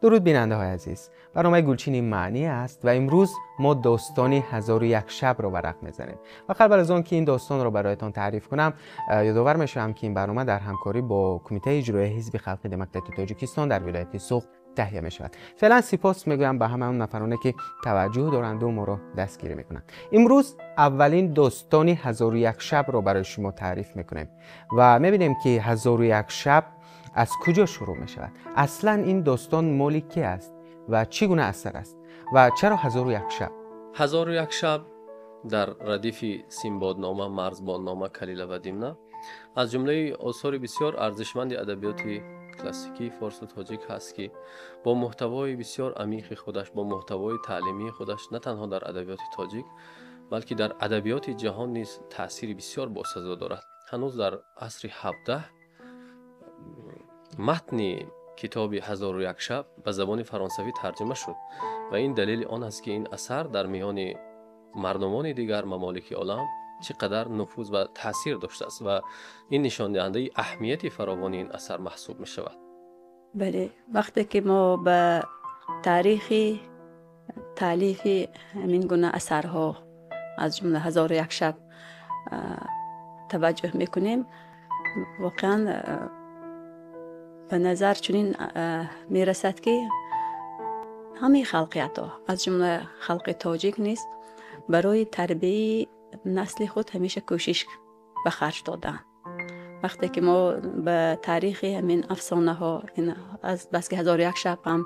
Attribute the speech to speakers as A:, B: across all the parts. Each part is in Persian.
A: درود بیننده های عزیز، برنامه گلچین معنی است و امروز ما داستان 1001 شب رو ورق میزنیم. و قبل از آن که این داستان رو برایتان تعریف کنم، یادآور میشم که این برنامه در همکاری با کمیته اجرایی حزب خلق دموکراتیک تاجیکستان در ولایت سوخت تهیه می شود. فعلا سپاس میگویم به همه اون نفرانی که توجه دارند و ما رو دستگیری میکنند. امروز اولین داستان 1001 شب رو برای شما تعریف میکنیم و میبینیم که 1001 شب از کجا شروع می شود؟ اصلا این داستان مال کی است و چگونه اثر است و چرا 1001 شب؟
B: 1001 شب در ردیف سیمبادنامه، مرزباننامه، کلیله و دیمنه از جمله آثار بسیار ارزشمند ادبیات کلاسیکی فارس و تاجیک هست که با محتوای بسیار عمیق خودش، با محتوای تعلیمی خودش، نه تنها در ادبیات تاجیک بلکه در ادبیات جهان نیز تأثیری بسیار باسزا دارد. هنوز در عصر 17 متن کتاب 1001 شب به زبان فرانسوی ترجمه شد و این دلیل آن است که این اثر در میان مردمان دیگر ممالک عالم چقدر نفوذ و تاثیر داشته است و این نشان دهنده اهمیت فراوان این اثر محسوب می شود.
C: بله، وقتی که ما به تاریخ تالیف همین گونه اثرها از جمله 1001 شب توجه میکنیم، واقعا به نظر چنین میرسد که همه خلقیت ها از جمله خلق تاجیک نیست برای تربیت نسل خود همیشه کوشش به خرج دادن. وقتی که ما به تاریخ همین افسانه ها، از بس که 1001 شب هم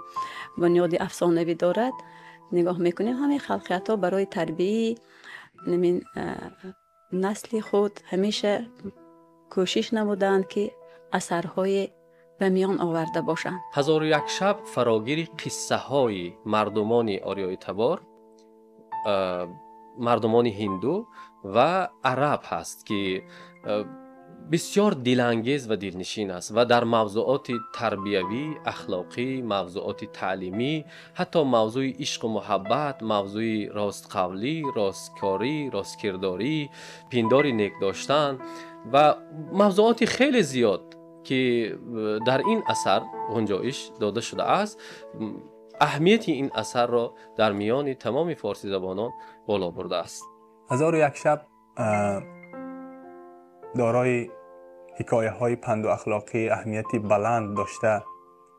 C: بنیاد افسانه‌ای دارد، نگاه میکنیم همه خلقیت ها برای تربیت همین نسل خود همیشه کوشش نمودند که اثرهای به میان آورده باشند.
B: 1001 شب فراگیر قصه های مردمان آریای تبار، مردمان هندو و عرب هست که بسیار دلانگیز و دلنشین است و در موضوعات تربیوی، اخلاقی، موضوعات تعلیمی، حتی موضوع عشق و محبت، موضوع راستقولی، راستکاری، راستکرداری، پندار نیک داشتن و موضوعات خیلی زیاد که در این اثر گنجایش داده شده است، اهمیت این اثر را در میان تمام فارسی زبانان بالا برده است.
D: 1001 شب دارای حکایه های پند و اخلاقی اهمیتی بلند داشته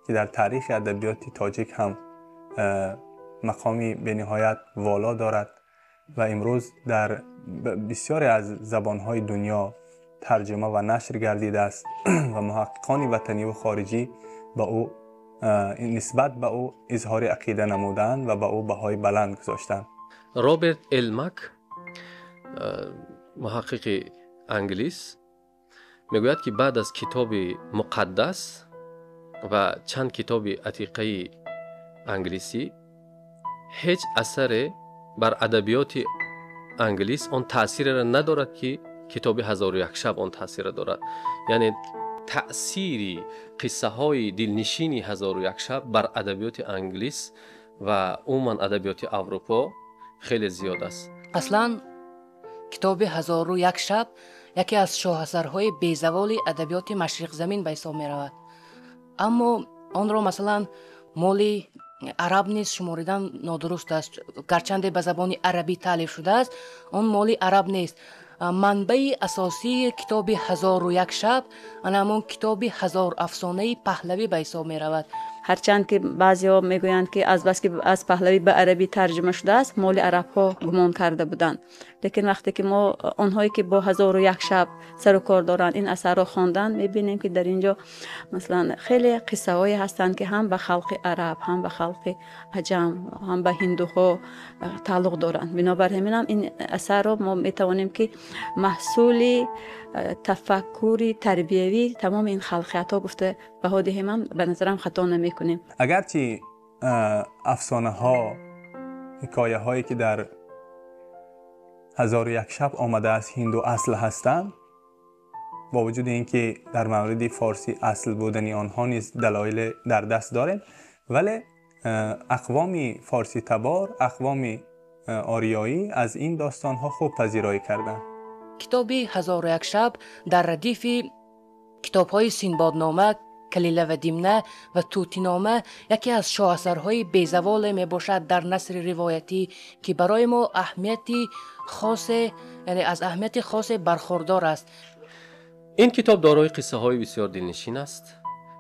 D: که در تاریخ ادبیات تاجیک هم مقامی به نهایت والا دارد و امروز در بسیاری از زبانهای دنیا ترجمه و نشر گردیده است و محققان وطنی و خارجی به او نسبت به او اظهار عقیده نمودند و به او بهای بلند گذاشتند.
B: رابرت المک، محقق انگلیس، میگوید که بعد از کتاب مقدس و چند کتاب عتیقه انگلیسی هیچ اثر بر ادبیات انگلیس آن تأثیر را ندارد که کتاب 1001 شب آن تأثیر دارد. یعنی تأثیری قصه های دلنشین 1001 شب بر ادبیات انگلیس و عموما ادبیات اروپا خیلی زیاد است.
E: اصلا کتاب 1001 شب یکی از شاهسرهای بیزوال ادبیات مشرق زمین به حساب می رود، اما آن را مثلا مال عرب نیست شماریدن نادرست است. گرچند به زبان عربی تالیف شده است، آن مال عرب نیست. منبع اساسی کتاب 1001 شب همون کتاب 1000 افسانه پهلوی به حساب می رود.
C: هرچند که بعضیا میگویند که از بس که از پهلوی به عربی ترجمه شده است مال عرب ها گمان کرده بودند، لیکن وقتی که ما آنهایی که با 1001 شب سر و کار دارند این اثر را خواندند میبینیم که در اینجا مثلا خیلی قصه هایی هستند که هم به خلق عرب، هم به خلق عجم، هم به هندوها تعلق دارند. بنابر همین هم این اثر را ما میتوانیم که محصول تفکری تربیوی تمام این خلقیت ها گفته بهاده هم به نظرم خطا نمی کنیم.
D: اگرچه افسانه ها، حکایه هایی که در 1001 شب آمده از هندو اصل هستند، با وجود اینکه در مورد فارسی اصل بودن آنها نیز دلایل در دست داریم، ولی اقوام فارسی تبار، اقوام آریایی از این داستان ها خوب پذیرایی کردند.
E: کتاب 1001 شب در ردیف کتاب های سینبادنامه، کلیله و دیمنه و توتینامه یکی از شاهاثرهای بیزوال می باشد در نثر روایتی که برای ما اهمیتی خاص، یعنی از اهمیت خاص برخوردار است.
B: این کتاب دارای قصه های بسیار دلنشین است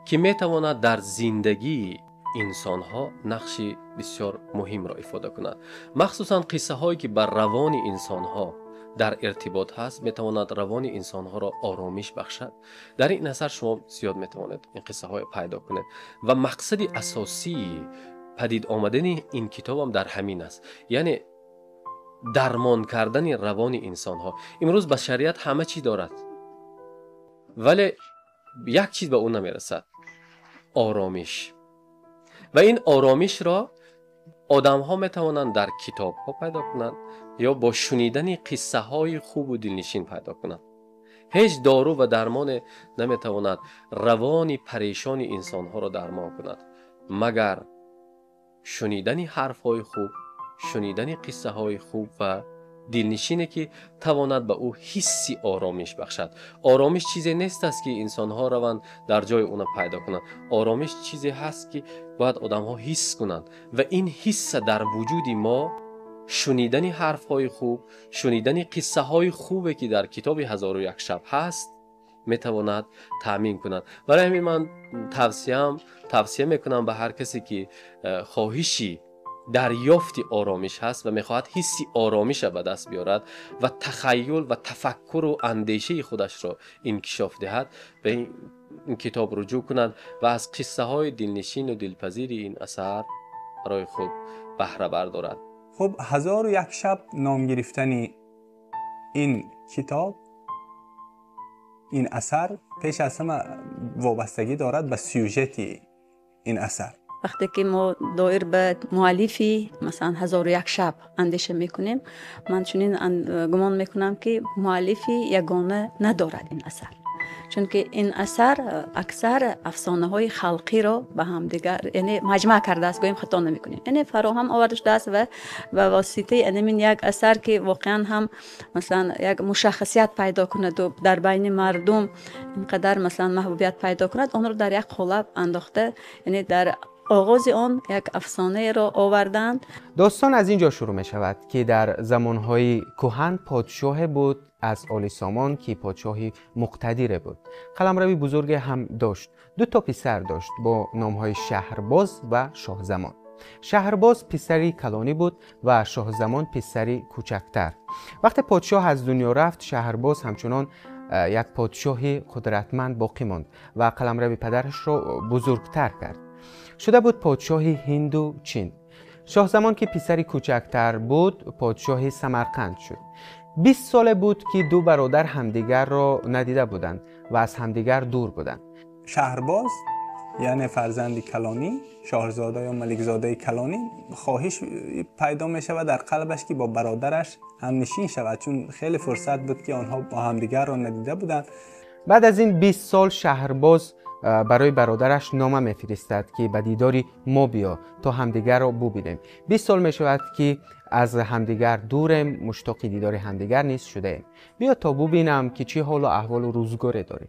B: که می تواند در زندگی انسان ها نقشی بسیار مهم را ایفاده کند. مخصوصا قصه هایی که بر روان انسان ها در ارتباط هست می تواند روان انسان ها را آرامش بخشد. در این اثر شما زیاد می توانید این قصه های پیدا کنید و مقصد اساسی پدید آمدن این کتاب هم در همین است، یعنی درمان کردن روان انسان ها. امروز بشریت همه چی دارد ولی یک چیز به اون نمیرسد، آرامش. و این آرامش را آدم ها می توانند در کتاب ها پیدا کنند یا با شنیدن قصه های خوب و دلنشین پیدا کنند. هیچ دارو و درمان نمی تواند روان پریشان انسان ها را درمان کند مگر شنیدن حرف های خوب، شنیدن قصه های خوب و دلنشینه که تواند به او حسی آرامش بخشد. آرامش چیزی نیست است که انسان ها روند در جای اون پیدا کنند. آرامش چیزی هست که باید آدم ها حس کنند و این حس در وجود ما شنیدن حرف های خوب، شنیدن قصه های خوبه که در کتاب 1001 شب هست میتواند تامین کند. برای همین من توصیه میکنم به هر کسی که خواهشی دریافت آرامش هست و میخواهد حسی آرامش به دست بیارد و تخیل و تفکر و اندیشه خودش را انکشاف دهد، به این کتاب رجوع کند و از قصه های دلنشین و دلپذیر این اثر برای خود بهره بردارد.
D: خب 1001 شب نام گرفتن این کتاب، این اثر پیش از همه وابستگی دارد به سیوژتی این اثر.
C: وقتی که ما دایر به مؤلفی مثلا 1001 شب اندیشه میکنیم، من چنین گمان میکنم که مؤلفی یگانه ندارد این اثر، چون که این اثر اکثر افسانه های خلقی را به هم دیگر یعنی مجمع کرده است، گوییم خطا نمیکنیم، یعنی فراهم آورده است و به واسطه این یک اثر که واقعا هم مثلا یک مشخصیت پیدا کند و در بین مردم اینقدر مثلا محبوبیت پیدا کند، آن را در یک قالب انداخته، یعنی در آغاز آن یک افسانه را آوردند.
A: داستان از اینجا شروع می شود که در زمانهای کهن پادشاه بود از آل سامان که پادشاهی مقتدر بود. قلمروی بزرگ هم داشت. 2 پسر داشت با نامهای شهرباز و شاهزمان. شهرباز پسری کلانی بود و شاهزمان پسری کوچکتر. وقتی پادشاه از دنیا رفت، شهرباز همچنان یک پادشاهی قدرتمند باقی ماند و قلمرو پدرش را بزرگتر کرد. شده بود پادشاهی هند و چین. شاهزمان که پسری کوچکتر بود پادشاهی سمرقند شد. 20 ساله بود که 2 برادر همدیگر را ندیده بودند و از همدیگر دور بودند.
D: شهرباز یعنی فرزند کلانی، شاهزاده یا ملکزاده کلانی، خواهش پیدا می شود در قلبش که با برادرش همنشین شود، چون خیلی فرصت بود که آنها با همدیگر را ندیده بودند.
A: بعد از این 20 سال شهرباز برای برادرش نامه میفرستد که به دیداری ما بیا تا همدیگر را ببینیم. 20 سال می شود که از همدیگر دوریم، مشتاق دیدار همدیگر نیز شده ایم. بیا تا ببینم که چه حال و احوال و روزگاری داری.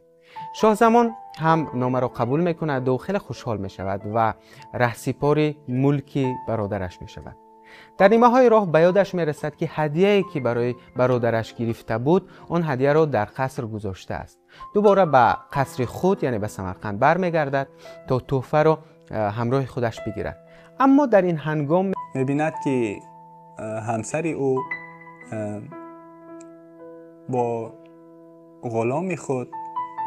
A: شاهزمان هم نامه را قبول میکند و خیلی خوشحال می شود و رهسپار ملک برادرش می شود. در نیمه های راه به یادش می رسد که هدیه‌ای که برای برادرش گرفته بود، آن هدیه را در قصر گذاشته است. دوباره به قصر خود یعنی به سمرقند برمیگردد تا تحفه را همراه خودش بگیرد. اما در این هنگام
D: می‌بیند که همسر او با غلام خود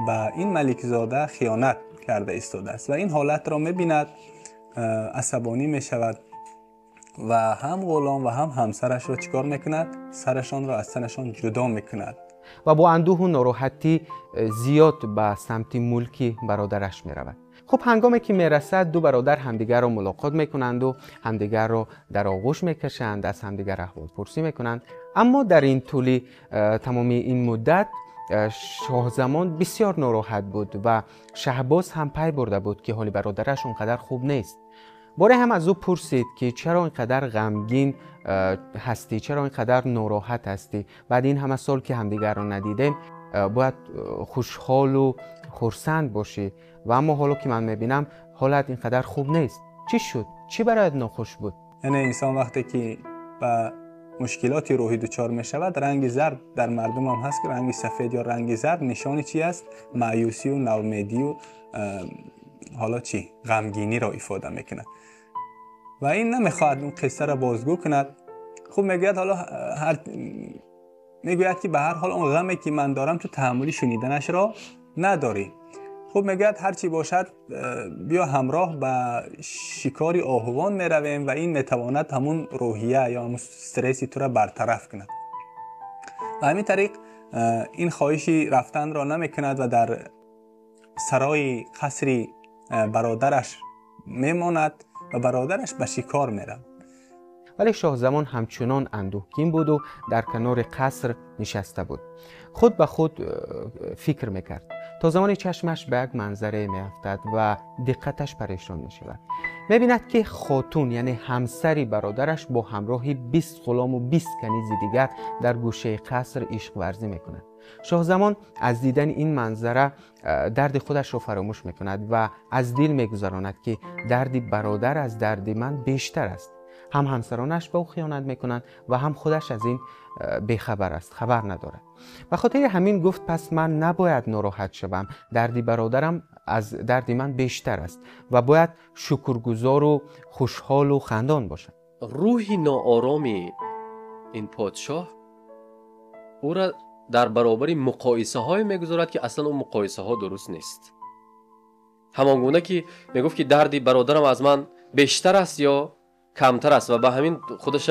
D: به این ملکزاده خیانت کرده ایستاده است و این حالت را می‌بیند، عصبانی می‌شود و هم غلام و هم همسرش را چیکار میکند؟ سرشان را از تنشان جدا میکند
A: و با اندوه و ناراحتی زیاد به سمت ملک برادرش میرود. خب هنگامی که میرسد 2 برادر همدیگر را ملاقات میکنند و همدیگر را در آغوش میکشند، از همدیگر احوال پرسی میکنند. اما در این طول تمامی این مدت شاهزمان بسیار ناراحت بود و شهرباز هم پی برده بود که حال برادرش اونقدر خوب نیست. باره هم از او پرسید که چرا اینقدر غمگین هستی، چرا اینقدر ناراحت هستی؟ بعد این همه سال که همدیگر را ندیدیم باید خوشحال و خرسند باشی و اما حالا که من میبینم حالت اینقدر خوب نیست. چی شد؟ چی برایت ناخوش بود؟
D: یعنی انسان وقتی که به مشکلات روحی دچار می شود، رنگ زرد در مردم هم هست که رنگ سفید یا رنگ زرد نشانی چی است؟ مایوسی و ناامیدی و حالا چی؟ غمگینی را ایفاده میکند و این نمیخواهد اون قصه را بازگو کند. خب میگوید حالا میگوید که به هر حال اون غمی که من دارم تو تحملی شنیدنش را نداری. خب میگوید هرچی باشد بیا همراه به شکاری آهوان میرویم و این میتواند همون روحیه یا همون استرسی تو را برطرف کند. و همین طریق این خواهشی رفتن را نمیکند و در سرای قصری برادرش میماند و برادرش به شکار میره.
A: ولی شاه زمان همچنان اندوهگین بود و در کنار قصر نشسته بود. خود به خود فکر میکرد تا زمانی چشمش به یک منظره میافتد و دقتش پریشان میشود. میبیند که خاتون یعنی همسری برادرش با همراهی 20 غلام و 20 کنیز دیگر در گوشه قصر عشق ورزی میکند. شاه زمان از دیدن این منظره درد خودش را فراموش میکند و از دل میگذراند که درد برادر از درد من بیشتر است. هم همسرانش به او خیانت میکنند و هم خودش از این بیخبر است، خبر ندارد. و خاطر همین گفت پس من نباید ناراحت شوم، درد برادرم از درد من بیشتر است و باید شکرگزار و خوشحال و خندان باشم.
B: روحی ناآرامی این پادشاه او را در برابر مقایسه های میگذارد که اصلا اون مقایسه ها درست نیست. همانگونه که میگفت که درد برادرم از من بیشتر است یا کمتر است و به همین خودش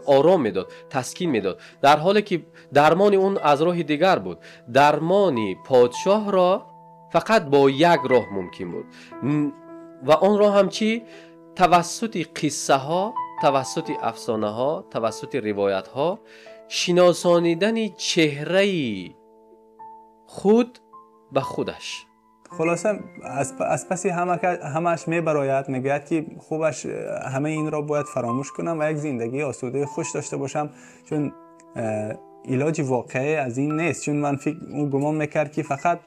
B: آرام میداد، تسکین میداد، در حالی که درمان اون از راه دیگر بود. درمان پادشاه را فقط با یک راه ممکن بود و آن راه هم چی؟ توسط قصه ها، توسط افسانه ها، توسط روایت ها شناسانیدن چهره خود به خودش.
D: خلاصه از پسی همش میبراید، میگوید که خوبش همه این را باید فراموش کنم و یک زندگی آسوده خوش داشته باشم، چون علاج واقعی از این نیست. چون من اون گمان میکرد که فقط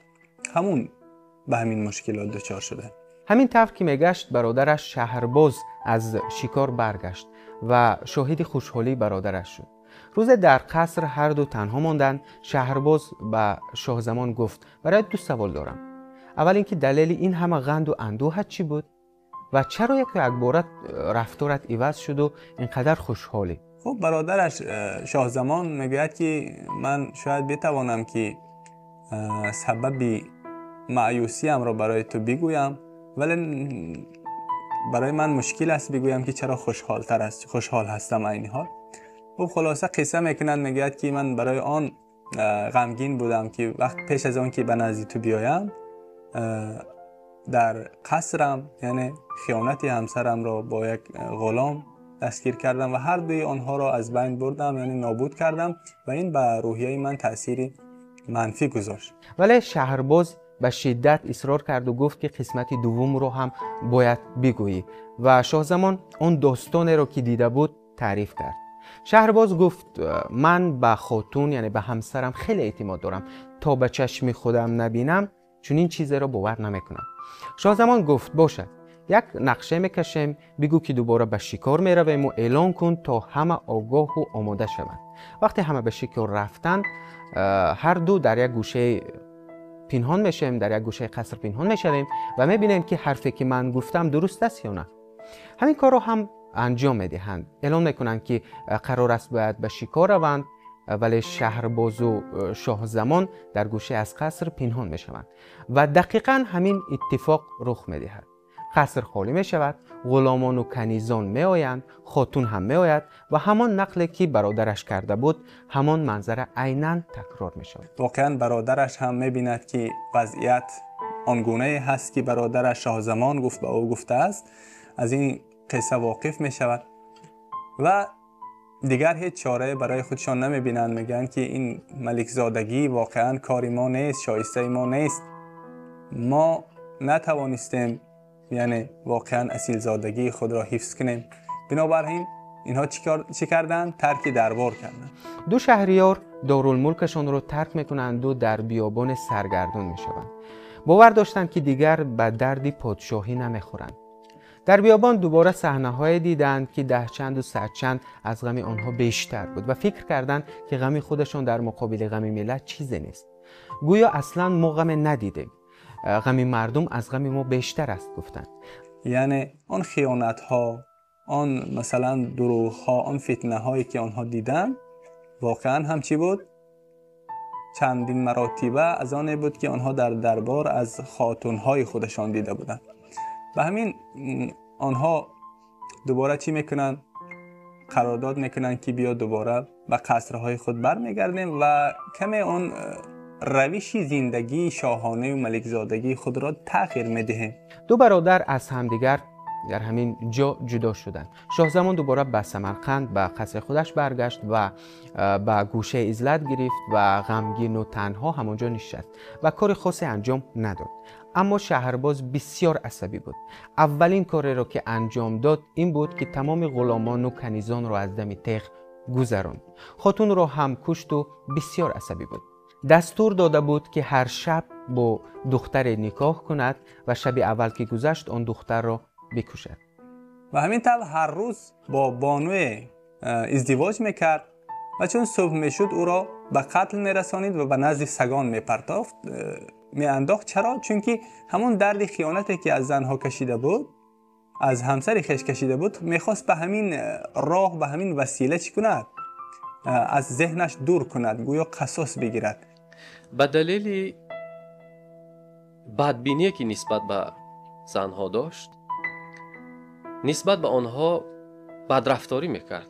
D: همون به همین مشکلات دچار شده.
A: همین طور که میگشت برادرش شهرباز از شکار برگشت و شاهد خوشحالی برادرش شد. روز در قصر هر دو تنها ماندند. شهرباز به شاه زمان گفت برای 2 سوال دارم. اول اینکه دلیل این همه غند و اندوهت چی بود و چرا یک بارت رفتارت عوض شد و اینقدر خوشحالی؟
D: خب برادرش شاه زمان میگوید که من شاید بتوانم که سبب مایوسیم را برای تو بگویم، ولی برای من مشکل است بگویم که چرا خوشحال هستم عین حال. خب خلاصه قصه میکنند، میگوید که من برای آن غمگین بودم که وقت پیش از آن که به نزد تو بیایم در قصرم یعنی خیانت همسرم را با یک غلام دستگیر کردم و هر دوی آنها را از بین بردم، یعنی نابود کردم و این به روحیه من تأثیر منفی گذاشت.
A: ولی شهرباز به شدت اصرار کرد و گفت که قسمت دوم رو هم باید بگویی و شاه زمان اون داستانی رو که دیده بود تعریف کرد. شهرباز گفت من به خاتون یعنی به همسرم خیلی اعتماد دارم، تا به چشم خودم نبینم چون این چیز را باور نمیکنم. شاه زمان گفت باشد، یک نقشه میکشیم، بگو که دوباره به شکار میرویم و اعلان کن تا همه آگاه و آماده شوند. وقتی همه به شکار رفتن هر دو در یک گوشه پنهان میشیم، در یک گوشه قصر پنهان میشویم و میبینیم که حرفی که من گفتم درست است یا نه. همین کار رو هم انجام میدهند. اعلان میکنند که قرار است باید به شکار روند، ولی شهرباز و شاه زمان در گوشه از قصر پنهان میشوند و دقیقاً همین اتفاق رخ میدهد. قصر خالی می شود، غلامان و کنیزان می آیند، خاتون هم می آید و همان نقلی که برادرش کرده بود همان منظره عیناً تکرار می شود.
D: واقعاً برادرش هم می بیند که وضعیت آنگونه هست که برادرش شاه زمان گفت به او گفته است. از این قصه واقف می شود و دیگر هیچ چاره برای خودشان نمی بینند. میگن که این ملک زادگی واقعاً کاری ما نیست، شایسته ما نیست، ما نتوانستیم یعنی واقعا اصیل زادگی خود را حفظ کنیم. بنابراین اینها چی کردن؟ ترک دربار کردن.
A: دو شهریار دارالملکشان رو ترک میکنند و در بیابان سرگردان میشوند. باور داشتند که دیگر به دردی پادشاهی نمیخورند. در بیابان دوباره صحنه‌های دیدند که 10 چند و 100 چند از غم آنها بیشتر بود و فکر کردند که غم خودشان در مقابل غم ملت چیزی نیست. گویا اصلا ما غم ندیدیم. غم مردم از غم ما بیشتر است گفتند.
D: یعنی آن خیانت ها، آن مثلا دروغ ها، آن فتنه هایی که آنها دیدن واقعا هم چی بود؟ چندین مراتبه از آن بود که آنها در دربار از خاتون های خودشان دیده بودند. به همین آنها دوباره چی میکنن؟ قرارداد میکنن که بیا دوباره به قصرهای خود برمیگردیم و کمی اون روش زندگی شاهانه و ملکزادگی خود را تغییر میدهیم.
A: دو برادر از همدیگر در همین جا جدا شدند. شاه زمان دوباره به سمرقند به قصر خودش برگشت و به گوشه عزلت گرفت و غمگین و تنها همانجا نشست و کار خاصی انجام نداد. اما شهرباز بسیار عصبی بود. اولین کاری را که انجام داد این بود که تمام غلامان و کنیزان را از دم تیغ گذراند. خاتون را هم کشت و بسیار عصبی بود. دستور داده بود که هر شب با دختر نکاح کند و شب اول که گذشت آن دختر را بکشد.
D: و همین طور هر روز با بانو ازدواج میکرد و چون صبح میشد او را به قتل میرسانید و به نزد سگان میپرتافت میانداخت. چرا؟ چون که همون درد خیانتی که از زنها کشیده بود، از همسر خویش کشیده بود، میخواست به همین راه، به همین وسیله چی کند؟ از ذهنش دور کند، گویا قصاص بگیرد.
B: به دلیل بدبینی که نسبت به زنها داشت، نسبت به آنها بدرفتاری میکرد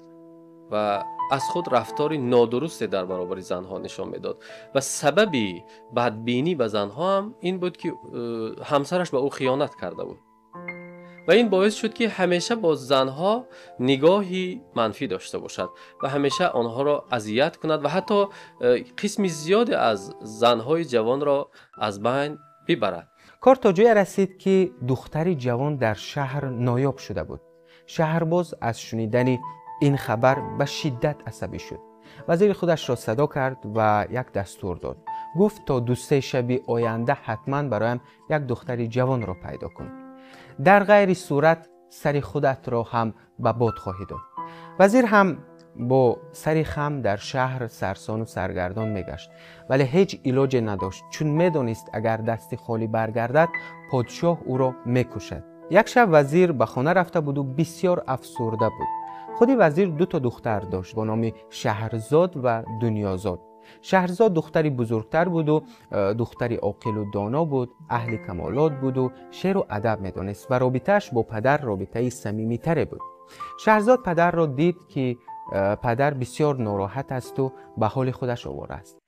B: و از خود رفتاری نادرستی در برابر زنها نشان میداد و سببی بدبینی به زنها هم این بود که همسرش به او خیانت کرده بود و این باعث شد که همیشه با زنها نگاهی منفی داشته باشد و همیشه آنها را اذیت کند و حتی قسم زیادی از زنهای جوان را از بین ببرد.
A: کار تا جایی رسید که دختری جوان در شهر نایاب شده بود. شهرباز از شنیدن این خبر به شدت عصبی شد. وزیر خودش را صدا کرد و یک دستور داد. گفت تا 2-3 شب آینده حتما برایم یک دختری جوان را پیدا کن. در غیر صورت سر خودت را هم به باد خواهی داد. وزیر هم با سری خم در شهر سرسان و سرگردان میگشت ولی هیچ علاج نداشت، چون میدانست اگر دست خالی برگردد پادشاه او را میکشد. یک شب وزیر به خانه رفته بود و بسیار افسرده بود. خودی وزیر 2 دختر داشت با نام شهرزاد و دنیازاد. شهرزاد دختری بزرگتر بود و دختری عاقل و دانا بود، اهل کمالات بود و شعر و ادب میدانست و رابطه‌اش با پدر رابطه صمیمی‌تر بود. شهرزاد پدر را دید که پدر بسیار ناراحت است و به حال خودش آواره است.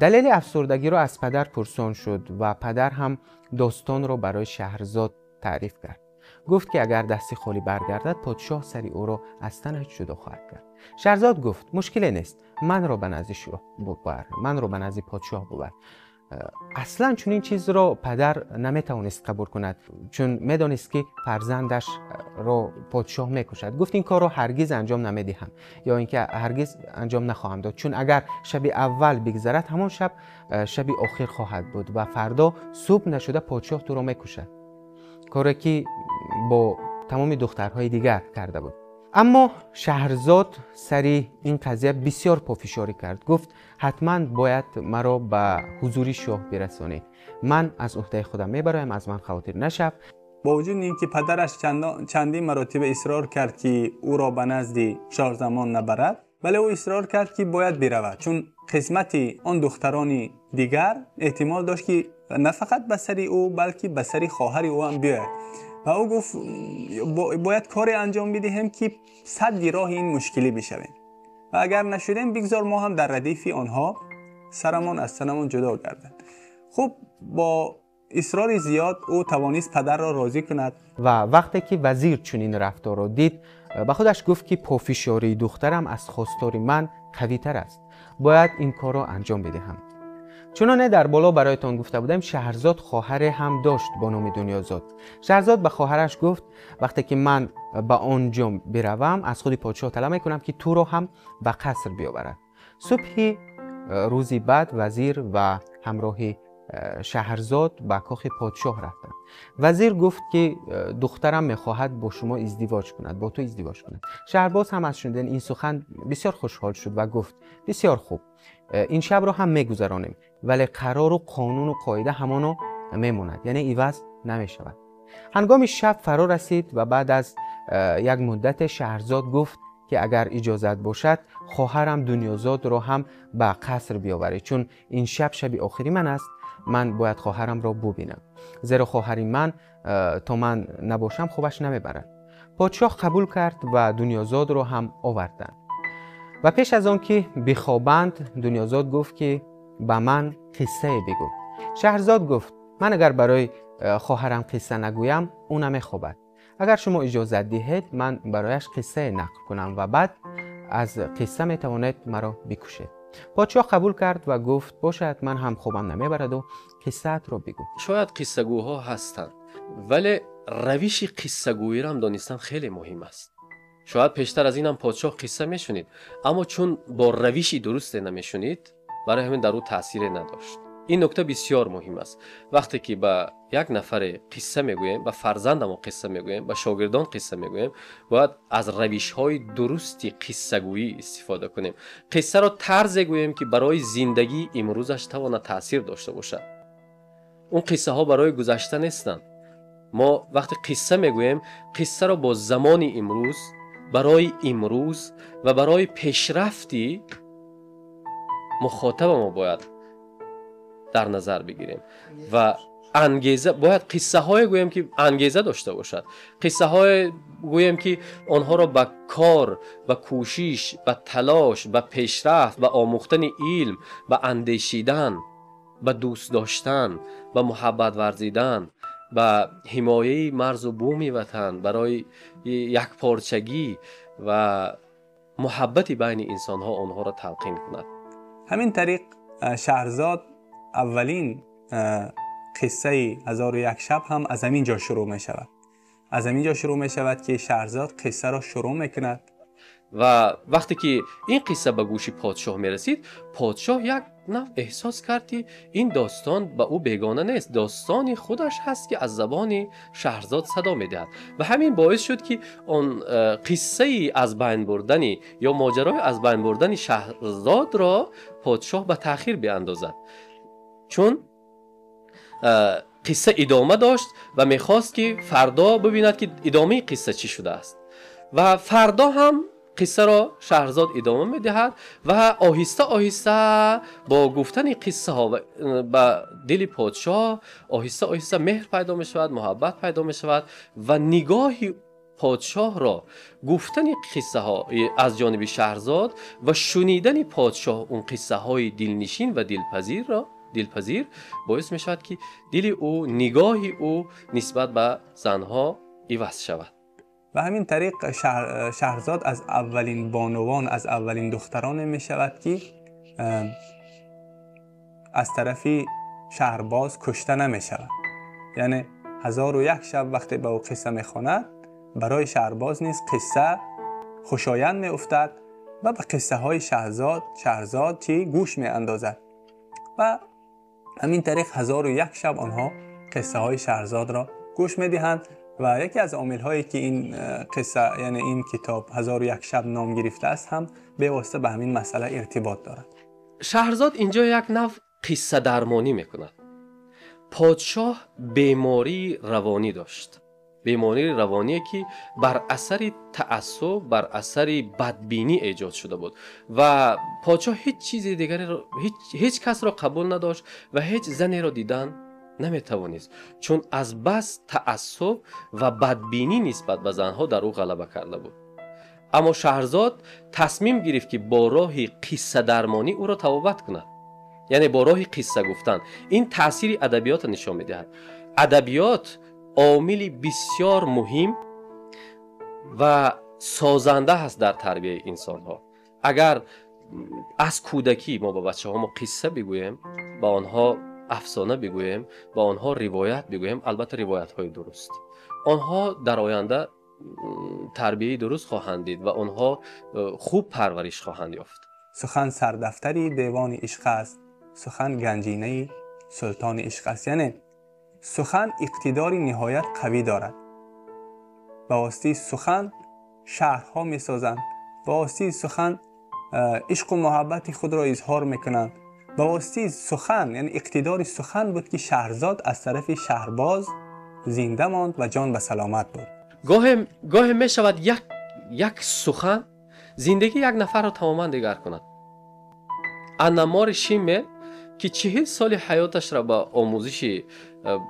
A: دلیل افسردگی را از پدر پرسان شد و پدر هم داستان را برای شهرزاد تعریف کرد. گفت که اگر دست خالی برگردد پادشاه سری او را از تنش جدا خواهد کرد. شهرزاد گفت مشکلی نیست، من را به نزد شاه ببر، من را به نزد پادشاه ببر. اصلا چون این چیز را پدر نمیتوانست قبول کند، چون میدانست که فرزندش را پادشاه میکشد. گفت این کار را هرگز انجام نمیدهم یا اینکه هرگز انجام نخواهم داد، چون اگر شب اول بگذرد همان شب شب آخر خواهد بود و فردا صبح نشده پادشاه تو را میکشد. کاری که با تمام دخترهای دیگر کرده بود. اما شهرزاد سری این قضیه بسیار پافشاری کرد. گفت حتما باید مرا به حضور شاه برسانی، من از عهده خودم میبرایم، از من خاطر نشو.
D: با وجود اینکه پدرش چندین مراتب اصرار کرد که او را به نزد شاه زمان نبرد، ولی او اصرار کرد که باید برود، چون قسمت آن دختران دیگر احتمال داشت که نه فقط به سر او بلکه به سر خواهر او هم بیاید و او گفت باید کاری انجام بدهیم که سد راه این مشکلی بشویم و اگر نشدیم بگذار ما هم در ردیف آنها سرمان از تنمان جدا گردد. خب با اصرار زیاد او توانست پدر را راضی کند
A: و وقتی که وزیر چنین رفتار را دید به خودش گفت که پافشاری دخترم از خواستار من قوی تر است، باید این کار را انجام بدهم. چنانه در بالا برایتان گفته بودم شهرزاد خواهر هم داشت با نام دنیازاد. شهرزاد به خواهرش گفت وقتی که من به آنجا بروم از خود پادشاه طلب میکنم که تو رو هم به قصر بیاورد. صبحی روزی بعد وزیر و همراه شهرزاد به کاخ پادشاه رفتند. وزیر گفت که دخترم میخواهد با شما ازدواج کند، با تو ازدواج کند. شهرباز هم از شنیدن این سخن بسیار خوشحال شد و گفت بسیار خوب، این شب را هم میگذرانیم، ولی قرار و قانون و قاعده همانو میماند، یعنی عوض نمیشود. هنگام شب فرا رسید و بعد از یک مدت شهرزاد گفت که اگر اجازت باشد خواهرم دنیازاد را هم به قصر بیاورید، چون این شب آخری من است، من باید خواهرم را ببینم، زیرا خواهری من تا من نباشم خوبش نمیبرد. پادشاه قبول کرد و دنیازاد را هم آوردند و پیش از آن که بخوابند دنیازاد گفت که به من قصه بگو. شهرزاد گفت من اگر برای خواهرم قصه نگویم او نمیخوابد، اگر شما اجازه دهید من برایش قصه نقل کنم و بعد از قصه میتواند مرا بکشید. پادشاه قبول کرد و گفت باشد، من هم خوابم نمیبرد و قصه را بگو.
B: شاید قصه گوها هستند، ولی روش قصه گویی را هم دانستن خیلی مهم است. شاید پیشتر از این هم پادشاه قصه میشنید، اما چون با روشی درست نمیشنید برای همین در او تأثیر نداشت. این نکته بسیار مهم است. وقتی که به یک نفر قصه میگوییم، به فرزندمون قصه میگوییم، به شاگردان قصه میگوییم، باید از روش‌های درستی قصه گویی استفاده کنیم. قصه را طرزی گوییم که برای زندگی امروزش تواند تأثیر داشته باشد. اون قصه ها برای گذشته نیستند. ما وقتی قصه میگوییم، قصه را با زمان امروز، برای امروز و برای پیشرفتی مخاطب ما باید در نظر بگیریم و انگیزه، باید قصه های گوییم که انگیزه داشته باشد، قصه های گوییم که آنها را به کار، به کوشش، به تلاش، به پیشرفت، به آموختن علم، به اندیشیدن، به دوست داشتن، به محبت ورزیدن، به حمایه مرز و بوم وطن، برای یک پارچگی و محبت بین انسان ها آنها را تلقین کند.
D: همین طریق شهرزاد اولین قصه 1001 شب هم از همین جا شروع می شود. از همین جا شروع می شود که شهرزاد قصه را شروع می کند
B: و وقتی که این قصه به گوش پادشاه می رسید، پادشاه یک نوع احساس کرد که این داستان به او بیگانه نیست، داستانی خودش هست که از زبان شهرزاد صدا می دهد و همین باعث شد که آن قصه از بین بردن یا ماجرای از بین بردن شهرزاد را پادشاه به تأخیر بیاندازد، چون قصه ادامه داشت و میخواست که فردا ببیند که ادامه قصه چی شده است و فردا هم قصه را شهرزاد ادامه میدهد و آهسته آهسته با گفتن قصه ها به دل پادشاه آهسته آهسته مهر پیدا می شود، محبت پیدا می شود و نگاه پادشاه را گفتن قصه ها از جانب شهرزاد و شنیدن پادشاه اون قصه های دلنشین و دلپذیر باعث می شود که دل او، نگاه او نسبت به زنها عوض شود.
D: و همین طریق شهرزاد از اولین بانوان، از اولین دختران می شود که از طرفی شهرباز کشته نمی شود. یعنی 1001 شب وقتی به او قصه می خواند، برای شهرباز نیز قصه خوشایند می افتد و به قصه های شهرزاد چی گوش می اندازد و همین طریق 1001 شب آنها قصه های شهرزاد را گوش می دهند و یکی از عامل هایی که این قصه، یعنی این کتاب 1001 شب نام گرفته است، هم به واسطه به همین مسئله ارتباط دارد.
B: شهرزاد اینجا یک نوع قصه درمانی میکند. پادشاه بیماری روانی داشت، بیماری روانی که بر اثر تعصب، بر اثر بدبینی ایجاد شده بود و پادشاه هیچ چیز دیگری را، هیچ کس را قبول نداشت و هیچ زنی را دیدن نمیتوانست، چون از بس تعصب و بدبینی نسبت به زنها در او غلبه کرده بود. اما شهرزاد تصمیم گرفت که با راه قصه درمانی او را توبت کند، یعنی با راه قصه گفتن. این تأثیر ادبیات نشان میدهد. ادبیات عامل بسیار مهم و سازنده هست در تربیت انسان ها. اگر از کودکی ما با بچه ها ما قصه بگوییم، با آنها افسانه بگوییم، با آنها روایت بگوییم، البته روایت های درست، آنها در آینده تربیت درست خواهند دید و آنها خوب پرورش خواهند یافت.
D: سخن سردفتری دیوان عشق است، سخن گنجینه سلطان عشق است. یعنی سخن اقتداری نهایت قوی دارد. با واسطه سخن شهرها می سازند، با واسطه سخن عشق و محبت خود را اظهار میکنند. با واسطه سخن، یعنی اقتدار سخن بود که شهرزاد از طرف شهرباز زنده ماند و جان به سلامت بود.
B: گاهی می شود یک سخن زندگی یک نفر را تماما دیگر کند. انمار شیمه که 40 سال حیاتش را به آموزش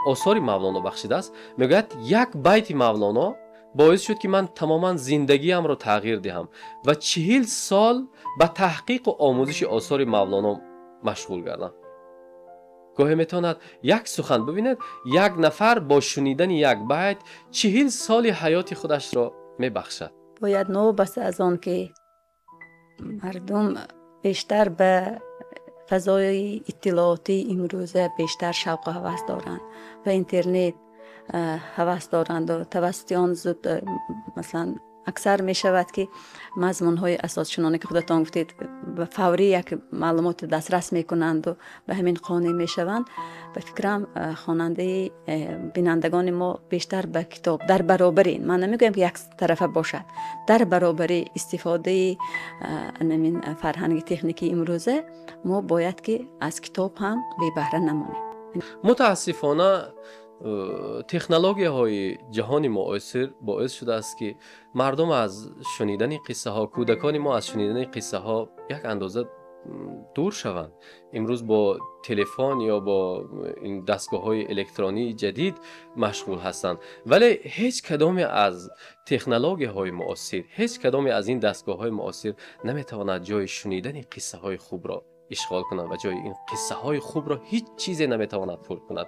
B: آثار مولانا بخشیده است، میگوید یک بیت مولانا باعث شد که من تماما زندگیم را تغییر دهم و 40 سال به تحقیق و آموزش آثار مولانا مشغول گردم. گاهی میتواند یک سخن، ببینید یک نفر با شنیدن یک بیت 40 سال حیات خودش را میبخشد.
C: باید نو بس از آن که مردم بیشتر به فضای اطلاعاتی امروزه بیشتر شوق و هوس دارند و اینترنت هوس دارند و توسط آن زود مثلا اکثر می شود که مضمون های اساس چنانه که خودتان گفتید به فوری یک معلومات دسترس می کنند و به همین قانع می شوند. به فکرم خواننده بینندگان ما بیشتر به کتاب در برابرین، من نمیگویم که یک طرفه باشد، در برابر استفاده همین فرهنگ تکنیکی امروزه ما باید که از کتاب هم بی بهره نمانیم.
B: متاسفانه تکنولوژی های جهان معاصر باعث شده است که مردم از شنیدن قصه ها، کودکان ما از شنیدن قصه ها یک اندازه دور شوند. امروز با تلفن یا با این دستگاه های الکترونی جدید مشغول هستند، ولی هیچ کدام از تکنولوژی های معاصر، هیچ کدام از این دستگاه های معاصر نمیتواند جای شنیدن قصه های خوب را اشغال کند و جای این قصه های خوب را هیچ چیزی نمیتواند پر کند.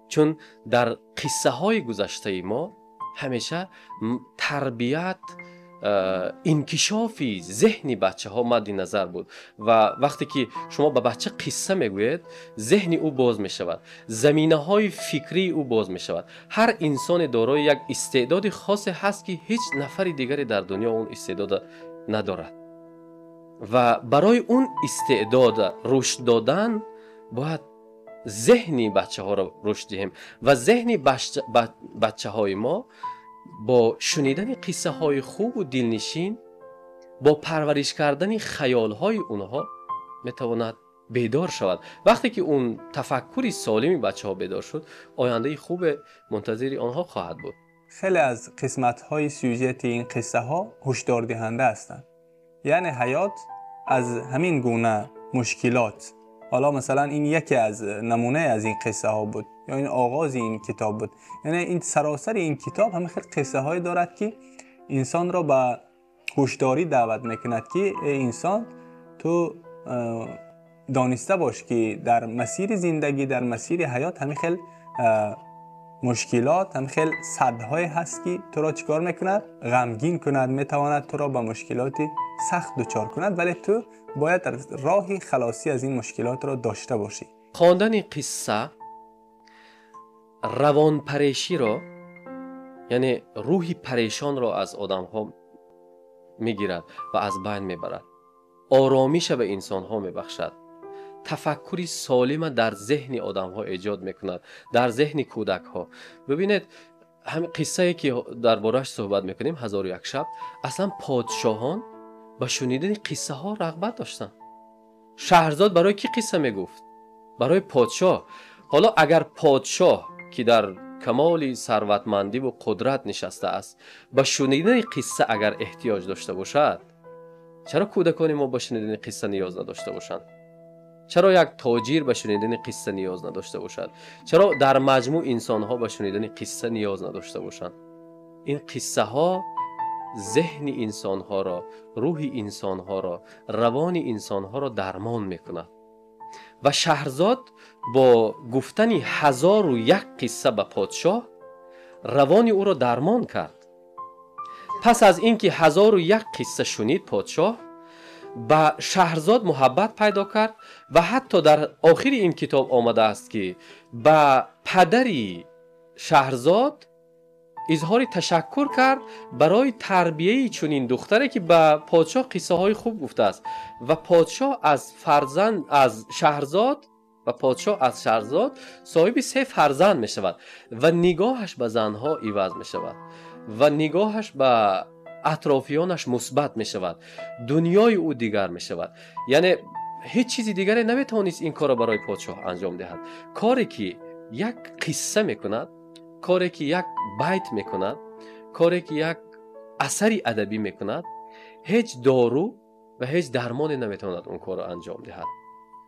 B: چون در قصه های گذشته ما همیشه تربیت، انکشاف ذهن بچه ها مد نظر بود و وقتی که شما به بچه قصه میگوید ذهن او باز می شود، زمینه های فکری او باز می شود. هر انسان دارای یک استعداد خاص هست که هیچ نفر دیگری در دنیا اون استعداد ندارد و برای اون استعداد رشد دادن باید ذهنی بچه ها را رشد دهیم و ذهنی بچه های ما با شنیدن قصه های خوب و دلنشین، با پرورش کردن خیال های اونها میتواند بیدار شود. وقتی که اون تفکری سالمی بچه ها بیدار شد، آینده خوب منتظر آنها خواهد بود.
D: خیلی از قسمت های سوژت این قصه ها هشدار دهنده هستند. یعنی حیات از همین گونه مشکلات، حالا مثلا این یکی از نمونه از این قصه ها بود یا این آغاز این کتاب بود. یعنی این سراسر این کتاب همه خیلی قصه هایی دارد که انسان را به هوشداری دعوت میکند که انسان تو دانسته باش که در مسیر زندگی، در مسیر حیات همه خیلی مشکلات، همه خیلی صدهای هست که تو را چیکار میکند؟ غمگین کند، میتواند تو را به مشکلات سخت دچار کند، ولی تو باید راهی خلاصی از این مشکلات را داشته باشی.
B: خواندن قصه روان پریشی را، یعنی روحی پریشان را از آدم ها میگیرد و از بین میبرد، آرامش به انسان ها میبخشد، تفکری سالم در ذهن آدم ها ایجاد میکند، در ذهن کودک ها. ببینید همین قصه که درباره‌اش صحبت میکنیم، 1001 شب، اصلا پادشاهان با شنیدن قصه ها رغبت داشتن. شهرزاد برای کی قصه میگفت؟ برای پادشاه. حالا اگر پادشاه که در کمال ثروتمندی و قدرت نشسته است با شنیدن قصه اگر احتیاج داشته باشد، چرا کودکان ما با شنیدن قصه نیاز نداشته باشند؟ چرا یک تاجر با شنیدن قصه نیاز نداشته باشد؟ چرا در مجموع انسان ها با شنیدن قصه نیاز نداشته باشند؟ این قصه ها ذهن انسان ها را، روح انسان ها را، روان انسان ها را درمان میکند. و شهرزاد با گفتن 1001 قصه به پادشاه روان او را درمان کرد. پس از اینکه 1001 قصه شنید، پادشاه با شهرزاد محبت پیدا کرد و حتی در آخر این کتاب آمده است که با پدری شهرزاد اظهار تشکر کرد برای تربیه چنین دختری که به پادشاه قصه های خوب گفته است و پادشاه از شهرزاد صاحب 3 فرزند می شود و نگاهش به زنها عوض می شود و نگاهش به اطرافیانش مثبت می شود، دنیای او دیگر می شود. یعنی هیچ چیزی دیگری نمیتونست این کار را برای پادشاه انجام دهد. کاری که یک قصه میکند، کاری که یک بیت میکند، کاری که یک اثری ادبی میکند، هیچ دارو و هیچ درمانی نمیتواند اون کار را انجام دهد.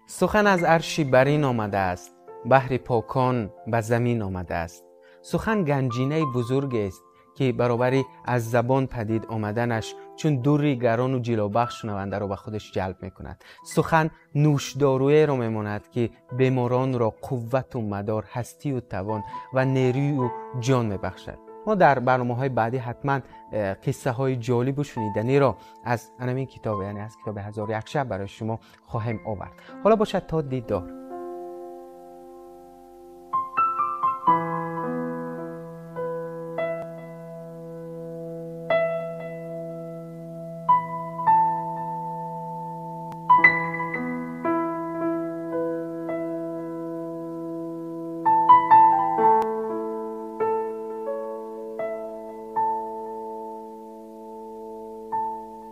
A: سخن از عرشی برین آمده است، بحر پاکان به زمین آمده است. سخن گنجینه بزرگ است که برابری از زبان پدید آمدنش چون دوری گران و جلوبخش شنونده را به خودش جلب میکند. سخن نوشدارویی را میماند که بیماران را قوت و مدار، هستی و توان و نیروی و جان میبخشد. ما در برنامه‌های بعدی حتما قصه های جالب و شنیدنی را از همین کتاب، یعنی از کتاب 1001 شب برای شما خواهیم آورد. حالا باشد تا دیدار.